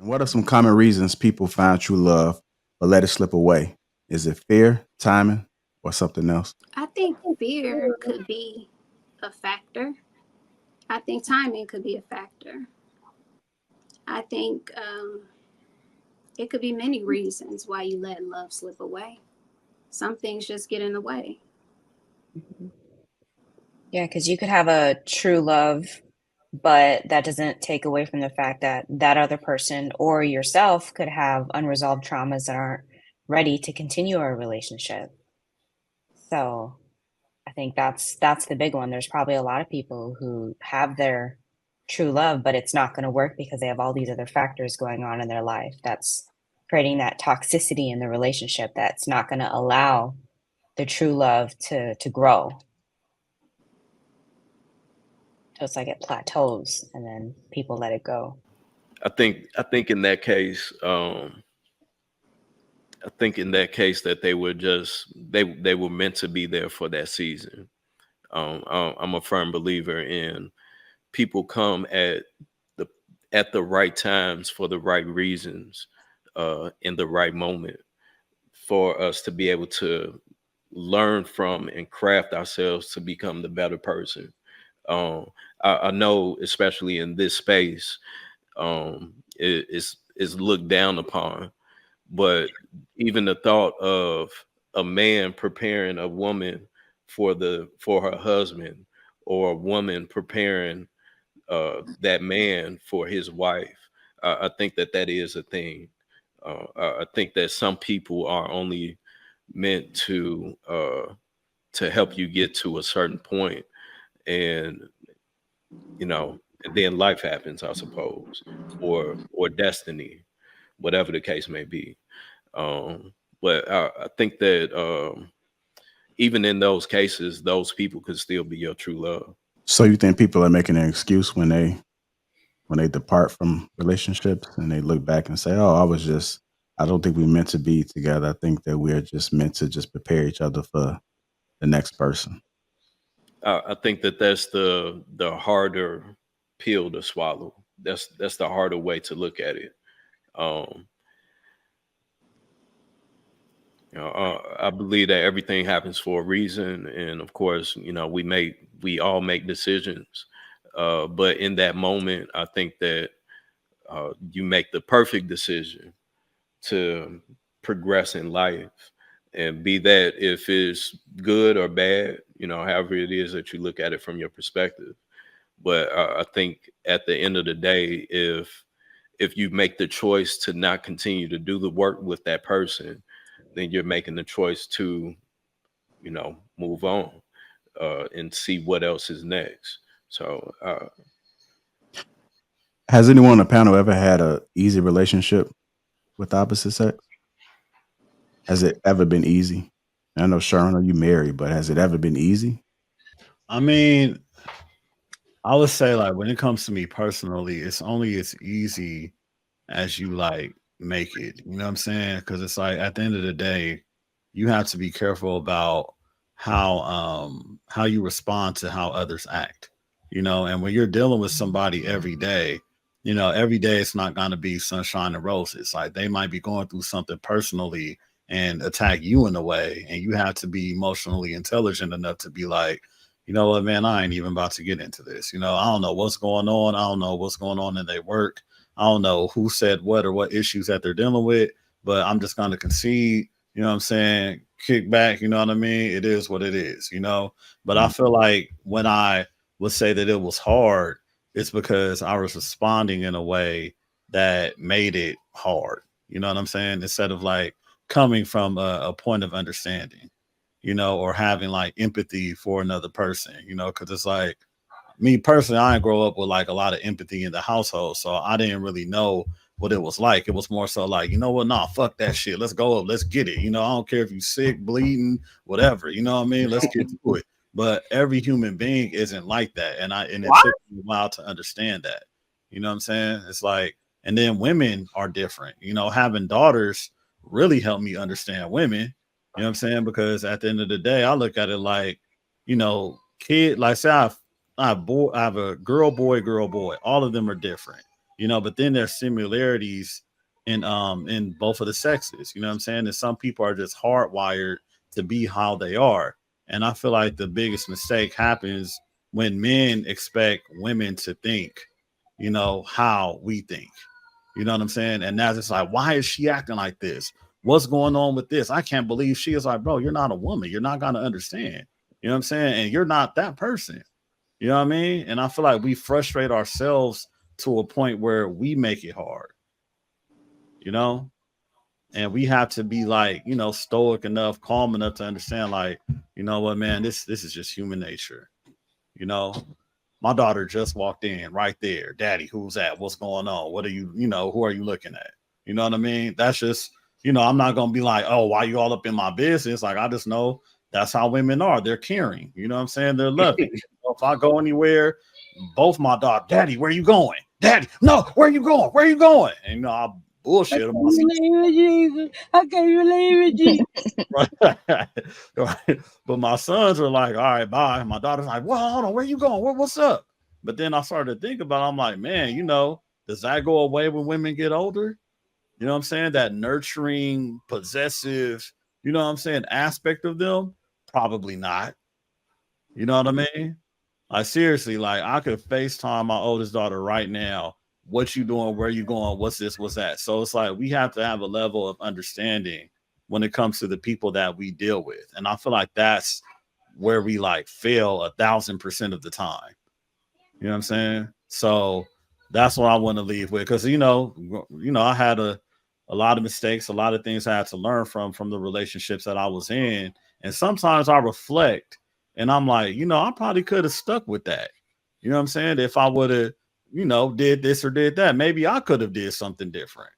What are some common reasons people find true love but let it slip away? Is it fear, timing, or something else? I think fear could be a factor. I think timing could be a factor. I think it could be many reasons why you let love slip away. Some things just get in the way. Mhm. Yeah, because you could have a true love, but that doesn't take away from the fact that that other person or yourself could have unresolved traumas that aren't ready to continue a relationship. So I think that's the big one. There's probably a lot of people who have their true love, but it's not going to work because they have all these other factors going on in their life that's creating that toxicity in the relationship that's not going to allow the true love to grow. So it's like it plateaus and then people let it go. I think in that case, I think in that case that they were just they were meant to be there for that season. I'm a firm believer in people come the at the right times for the right reasons, in the right moment for us to be able to learn from and craft ourselves to become the better person. Um, I know, especially in this space, is looked down upon. But even the thought of a man preparing a woman for her husband, or a woman preparing that man for his wife, I think that that is a thing. I think that some people are only meant to help you get to a certain point, and and then life happens, I suppose, or destiny, whatever the case may be. But I think that even in those cases, those people could still be your true love. So you think people are making an excuse when they depart from relationships and they look back and say, "Oh, I don't think we meant to be together. I think that we're just meant to just prepare each other for the next person." I think that that's the harder pill to swallow. That's the harder way to look at it. Um, I believe that everything happens for a reason, and of course, we all make decisions. But in that moment, I think that you make the perfect decision to progress in life, and be that if it's good or bad, however it is that you look at it from your perspective. But I think at the end of the day, if you make the choice to not continue to do the work with that person, then you're making the choice to move on, and see what else is next. So Has anyone on the panel ever had a easy relationship with the opposite sex? Has it ever been easy? I know Sharon, are you married, but has it ever been easy? I mean, I would say like when it comes to me personally, it's only as easy as you like make it. You know what I'm saying? Because it's like at the end of the day, you have to be careful about how you respond to how others act. And when you're dealing with somebody every day, every day it's not gonna be sunshine and roses. Like they might be going through something personally and attack you in a way, and you have to be emotionally intelligent enough to be like, you know what, man, I ain't even about to get into this. I don't know what's going on. I don't know what's going on in their work. I don't know who said what or what issues that they're dealing with, but I'm just going to concede, what I'm saying, kick back, you know what I mean? It is what it is. But I Mm. feel like when I would say that it was hard, it's because I was responding in a way that made it hard. You know what I'm saying? Instead of like coming from a point of understanding, or having like empathy for another person, because it's like, me personally, I didn't grow up with like a lot of empathy in the household, so I didn't really know what it was like. It was more so like, you know what, nah, fuck that shit. Let's go up, let's get it. I don't care if you sick, bleeding, whatever. You know what I mean? Let's get to it. But every human being isn't like that, and it What? took me a while to understand that. You know what I'm saying? It's like, and then women are different. Having daughters really helped me understand women. You know what I'm saying? Because at the end of the day, I look at it like, kid, like say I have a girl, boy, girl, boy. All of them are different. you know, but then there's similarities in both of the sexes. You know what I'm saying? And some people are just hardwired to be how they are. And I feel like the biggest mistake happens when men expect women to think, you know, how we think. You know what I'm saying? And now it's like, why is she acting like this? What's going on with this? I can't believe she is like, bro, you're not a woman. You're not gonna understand. You know what I'm saying? And you're not that person. You know what I mean? And I feel like we frustrate ourselves to a point where we make it hard, you know? And we have to be like, you know, stoic enough, calm enough to understand, like, you know what, man, this is just human nature. You know, my daughter just walked in right there. Daddy, who's that? What's going on? What are you know, who are you looking at? You know what I mean? That's just, you know, I'm not gonna be like, oh, why you all up in my business? Like, I just know that's how women are. They're caring. You know what I'm saying? They're loving. If I go anywhere, both my daughter, Daddy, where you going? Daddy, no, where you going? Where you going? And you know, I bullshit them. I can't believe it, Jesus. Right. But my sons are like, all right, bye. My daughter's like, well, hold on, where you going? What's up? But then I started to think about it. I'm like, man, you know, does that go away when women get older? You know what I'm saying? That nurturing, possessive, you know what I'm saying, aspect of them? Probably not. You know what I mean? Like, seriously, like, I could FaceTime my oldest daughter right now. What you doing? Where you going? What's this? What's that? So it's like we have to have a level of understanding when it comes to the people that we deal with. And I feel like that's where we like fail 1,000% of the time. You know what I'm saying? So that's what I want to leave with. Cause you know, I had a lot of mistakes, a lot of things I had to learn from the relationships that I was in. And sometimes I reflect and I'm like, you know, I probably could have stuck with that. You know what I'm saying? If I would have, you know, did this or did that, maybe I could have did something different.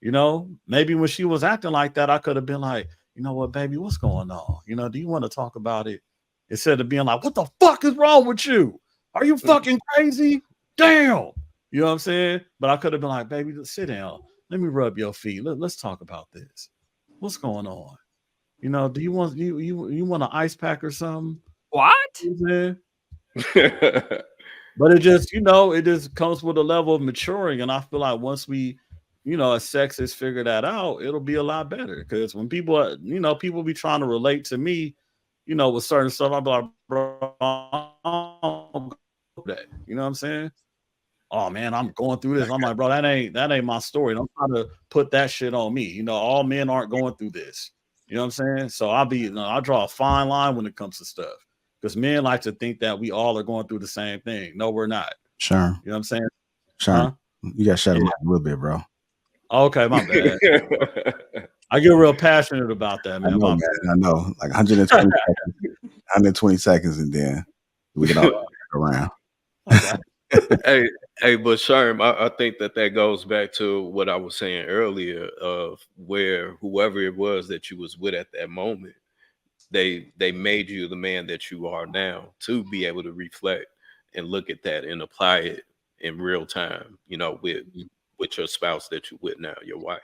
You know, maybe when she was acting like that, I could have been like, you know what, baby, what's going on? You know, do you want to talk about it? Instead of being like, what the fuck is wrong with you? Are you fucking crazy? Damn. You know what I'm saying? But I could have been like, baby, just sit down. Let me rub your feet. Let's talk about this. What's going on? You know, do you want you want an ice pack or something? What? You know what I'm saying? But it just, you know, it just comes with a level of maturing. And I feel like once we, you know, as sexes figure that out, it'll be a lot better. Because when people, you know, people be trying to relate to me, you know, with certain stuff, I'll be like, bro, I don't go that. You know what I'm saying? Oh man, I'm going through this. I'm like, bro, that ain't my story. Don't try to put that shit on me. You know, all men aren't going through this. You know what I'm saying? So I draw a fine line when it comes to stuff. Because men like to think that we all are going through the same thing. No, we're not. Sure. You know what I'm saying? Sure. Huh? You got to shut him up a little bit, bro. Okay, my bad. I get real passionate about that, man. I know. Like 120 seconds, 120 seconds, and then we get all back around. Okay. Hey, but Sherm, I think that goes back to what I was saying earlier of where whoever it was that you was with at that moment, they made you the man that you are now to be able to reflect and look at that and apply it in real time, you know, with your spouse that you're with now, your wife.